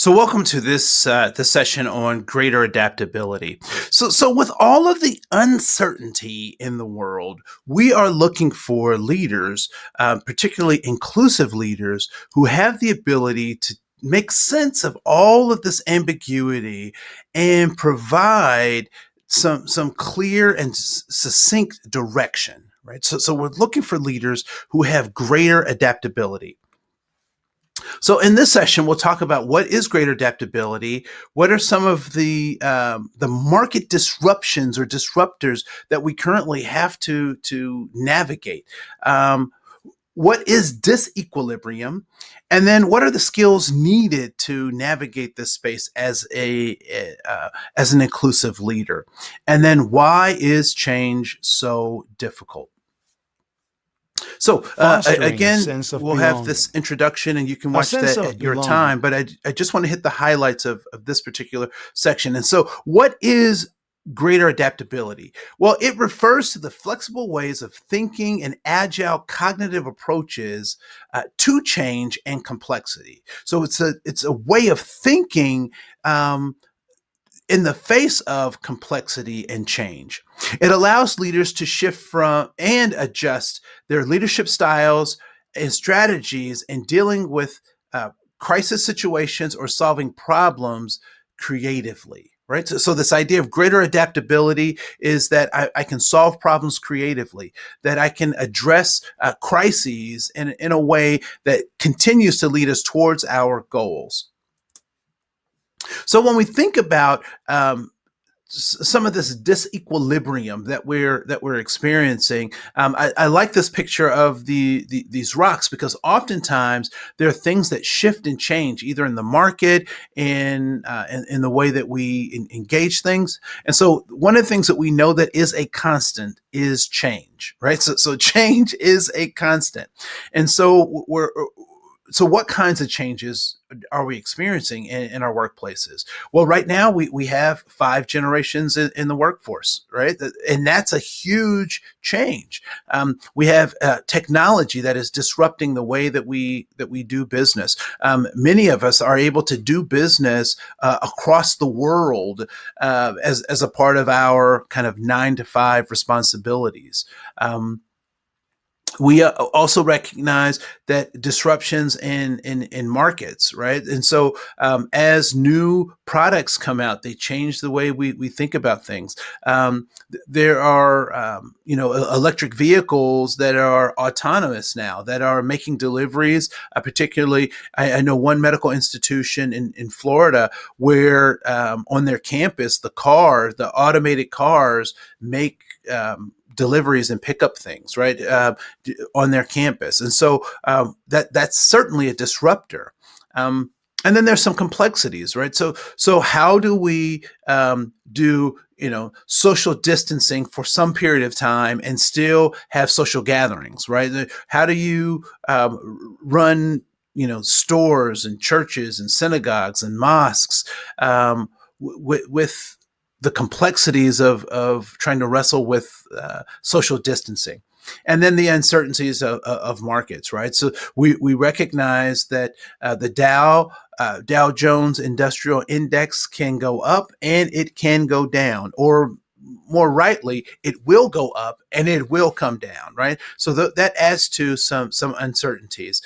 So, welcome to this session on greater adaptability. So, with all of the uncertainty in the world, we are looking for leaders, particularly inclusive leaders, who have the ability to make sense of all of this ambiguity and provide some clear and succinct direction. Right. So, we're looking for leaders who have greater adaptability. So in this session, we'll talk about what is greater adaptability. What are some of the market disruptions or disruptors that we currently have to navigate? What is disequilibrium? And then what are the skills needed to navigate this space as as an inclusive leader? And then why is change so difficult? So Fostering a again, sense of we'll have belonging. this introduction and you can A watch sense that of at your belonging. time. But I just want to hit the highlights of this particular section. And so what is greater adaptability? Well, it refers to the flexible ways of thinking and agile cognitive approaches to change and complexity. So it's a way of thinking in the face of complexity and change. It allows leaders to shift from and adjust their leadership styles and strategies in dealing with crisis situations or solving problems creatively. Right. So this idea of greater adaptability is that I can solve problems creatively, that I can address crises in a way that continues to lead us towards our goals. So when we think about some of this disequilibrium that we're experiencing, I like this picture of these rocks because oftentimes there are things that shift and change either in the market in the way that we engage things. And so one of the things that we know that is a constant is change, right? So change is a constant, and so what kinds of changes are we experiencing in our workplaces? Well, right now we have 5 generations in the workforce, right? And that's a huge change. We have technology that is disrupting the way that we do business. Many of us are able to do business across the world as a part of our kind of 9 to 5 responsibilities. We also recognize that disruptions in markets, right? And so as new products come out, they change the way we think about things. There are, electric vehicles that are autonomous now that are making deliveries, particularly, I know one medical institution in Florida where on their campus, the automated cars make deliveries and pick up things right on their campus, and so that's certainly a disruptor. And then there's some complexities, right? So how do we do social distancing for some period of time and still have social gatherings, right? How do you run stores and churches and synagogues and mosques with the complexities of trying to wrestle with social distancing, and then the uncertainties of markets, right? So we recognize that the Dow Jones Industrial Index can go up and it can go down, or more rightly, it will go up and it will come down, right? So that adds to some uncertainties.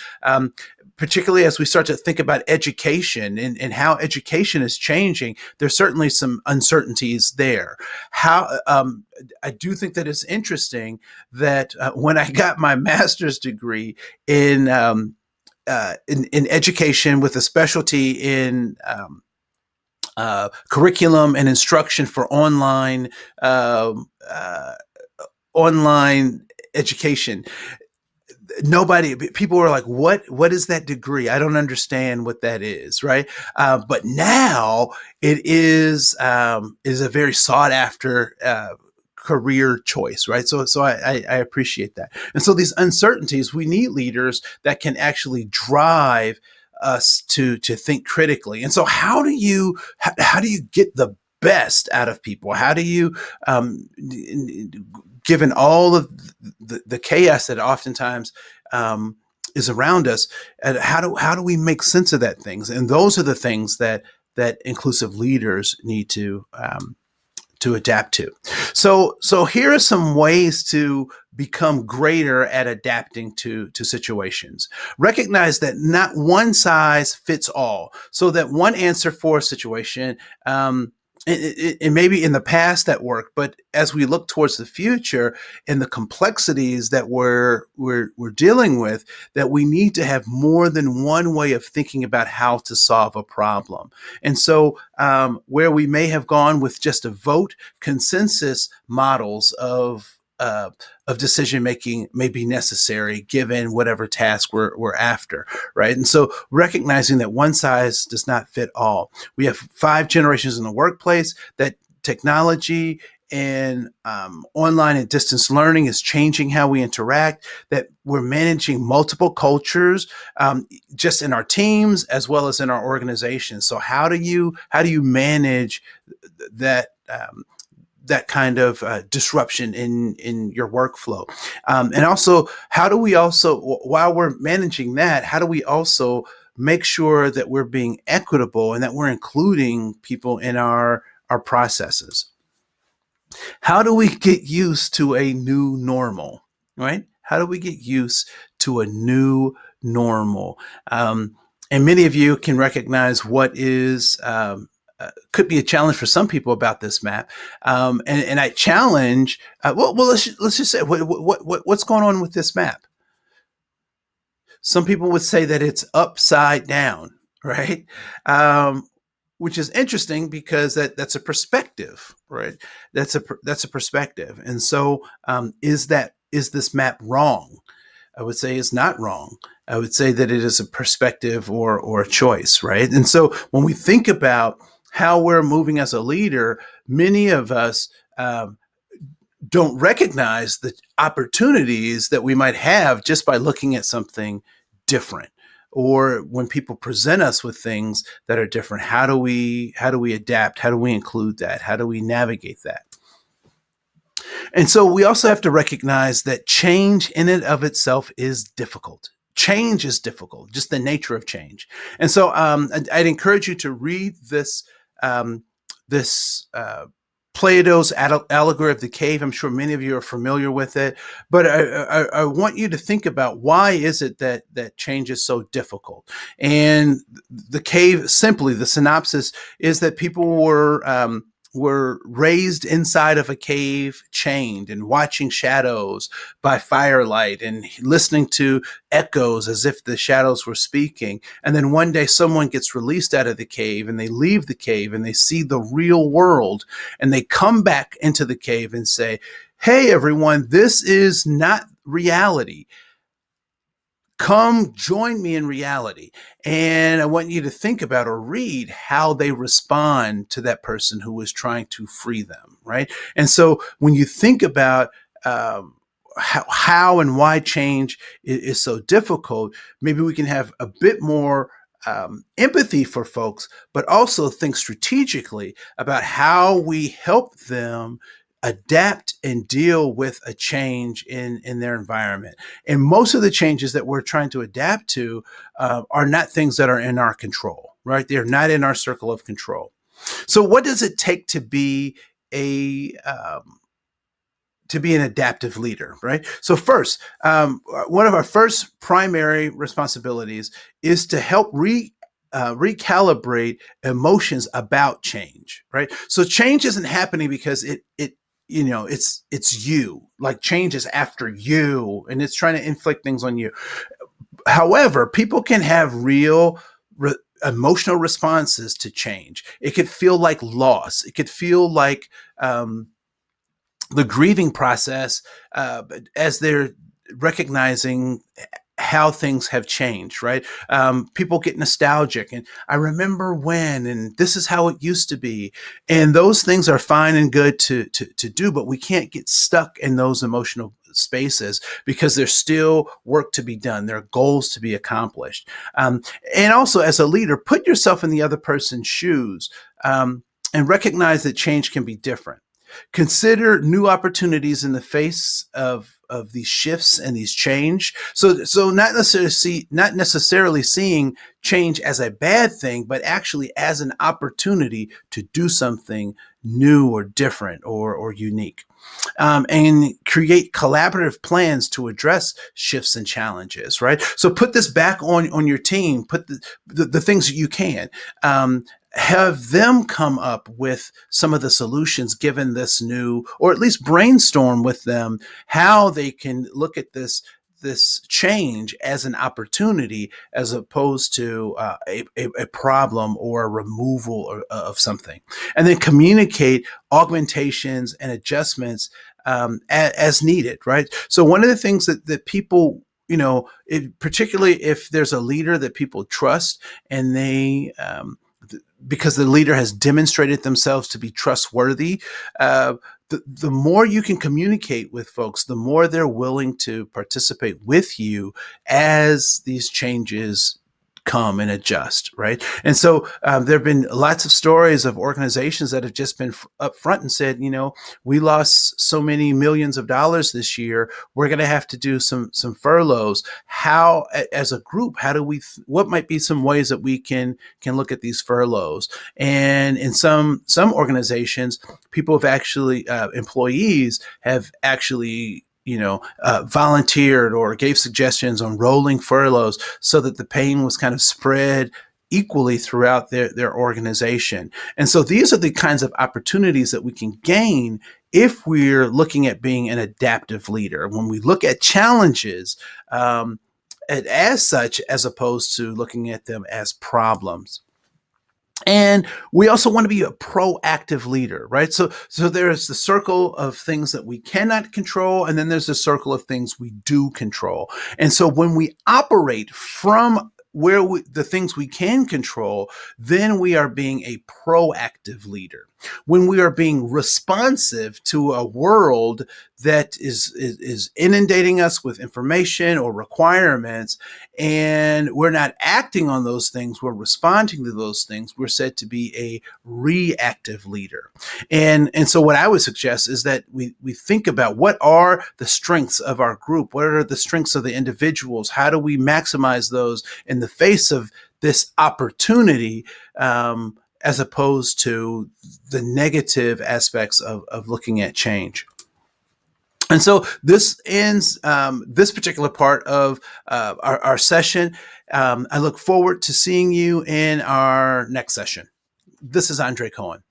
Particularly as we start to think about education and how education is changing, there's certainly some uncertainties there. I do think that it's interesting that when I got my master's degree in education with a specialty in curriculum and instruction for online education, people were like, what is that degree? I don't understand what that is, right? But now it is a very sought after career choice, right? So I appreciate that. And so these uncertainties, we need leaders that can actually drive us to think critically. And so how do you get the best out of people? How do you given all of the chaos that oftentimes is around us, and how do we make sense of that things? And those are the things that inclusive leaders need to adapt to. So here are some ways to become greater at adapting to situations. Recognize that not one size fits all. So that one answer for a situation, it maybe in the past that worked, but as we look towards the future and the complexities that we're dealing with, that we need to have more than one way of thinking about how to solve a problem. And so, where we may have gone with just a vote, consensus models of decision making may be necessary given whatever task we're after, right? And so recognizing that one size does not fit all. We have 5 generations in the workplace, that technology and online and distance learning is changing how we interact, that we're managing multiple cultures, just in our teams as well as in our organizations. So how do you manage that? That kind of disruption in your workflow, and also how do we also, while we're managing that, how do we also make sure that we're being equitable and that we're including people in our processes? How do we get used to a new normal, right? How do we get used to a new normal? And many of you can recognize what is could be a challenge for some people about this map, and I challenge. Let's just say what's going on with this map. Some people would say that it's upside down, right? Which is interesting because that's a perspective, right? That's a perspective, and so is this map wrong? I would say it's not wrong. I would say that it is a perspective or a choice, right? And so when we think about how we're moving as a leader, many of us don't recognize the opportunities that we might have just by looking at something different. Or when people present us with things that are different, how do we adapt? How do we include that? How do we navigate that? And so we also have to recognize that change in and of itself is difficult. Change is difficult, just the nature of change. And so I'd encourage you to read this Plato's allegory of the cave. I'm sure many of you are familiar with it, but I want you to think about, why is it that change is so difficult? And the cave, simply, the synopsis is that people were raised inside of a cave, chained and watching shadows by firelight and listening to echoes as if the shadows were speaking. And then one day someone gets released out of the cave and they leave the cave and they see the real world, and they come back into the cave and say, "Hey, everyone, this is not reality. Come join me in reality." And I want you to think about or read how they respond to that person who was trying to free them, right? And so when you think about how and why change is so difficult, maybe we can have a bit more empathy for folks, but also think strategically about how we help them adapt and deal with a change in their environment. And most of the changes that we're trying to adapt to are not things that are in our control, right? They're not in our circle of control. So what does it take to be an adaptive leader, right? So first, one of our first primary responsibilities is to help recalibrate emotions about change, right? So change isn't happening because it's you. Like, change is after you, and it's trying to inflict things on you. However, people can have real emotional responses to change. It could feel like loss. It could feel like the grieving process as they're recognizing how things have changed, right? People get nostalgic, and I remember when, and this is how it used to be. And those things are fine and good to do, but we can't get stuck in those emotional spaces because there's still work to be done. There are goals to be accomplished. And also, as a leader, put yourself in the other person's shoes, and recognize that change can be different. Consider new opportunities in the face of of these shifts and these change. So not necessarily seeing change as a bad thing, but actually as an opportunity to do something new or different or unique. And create collaborative plans to address shifts and challenges, right? So put this back on your team, put the things that you can. Have them come up with some of the solutions given this new, or at least brainstorm with them how they can look at this change as an opportunity as opposed to a problem or a removal of something, and then communicate augmentations and adjustments as needed, right? So one of the things that people, particularly if there's a leader that people trust and they because the leader has demonstrated themselves to be trustworthy, the more you can communicate with folks, the more they're willing to participate with you as these changes come and adjust, right? And so there have been lots of stories of organizations that have just been up front and said, we lost so many millions of dollars this year. We're going to have to do some furloughs. How, as a group, how do we? What might be some ways that we can look at these furloughs? And in some organizations, people have actually employees have actually volunteered or gave suggestions on rolling furloughs so that the pain was kind of spread equally throughout their organization. And so these are the kinds of opportunities that we can gain if we're looking at being an adaptive leader. When we look at challenges as such, as opposed to looking at them as problems. And we also want to be a proactive leader, right? So there's the circle of things that we cannot control, and then there's the circle of things we do control. And so when we operate from the things we can control, then we are being a proactive leader. When we are being responsive to a world that is inundating us with information or requirements, and we're not acting on those things, we're responding to those things, we're said to be a reactive leader. And so what I would suggest is that we think about what are the strengths of our group, what are the strengths of the individuals, how do we maximize those in the face of this opportunity, as opposed to the negative aspects of looking at change. And so this ends this particular part of our session. I look forward to seeing you in our next session. This is Andre Koen.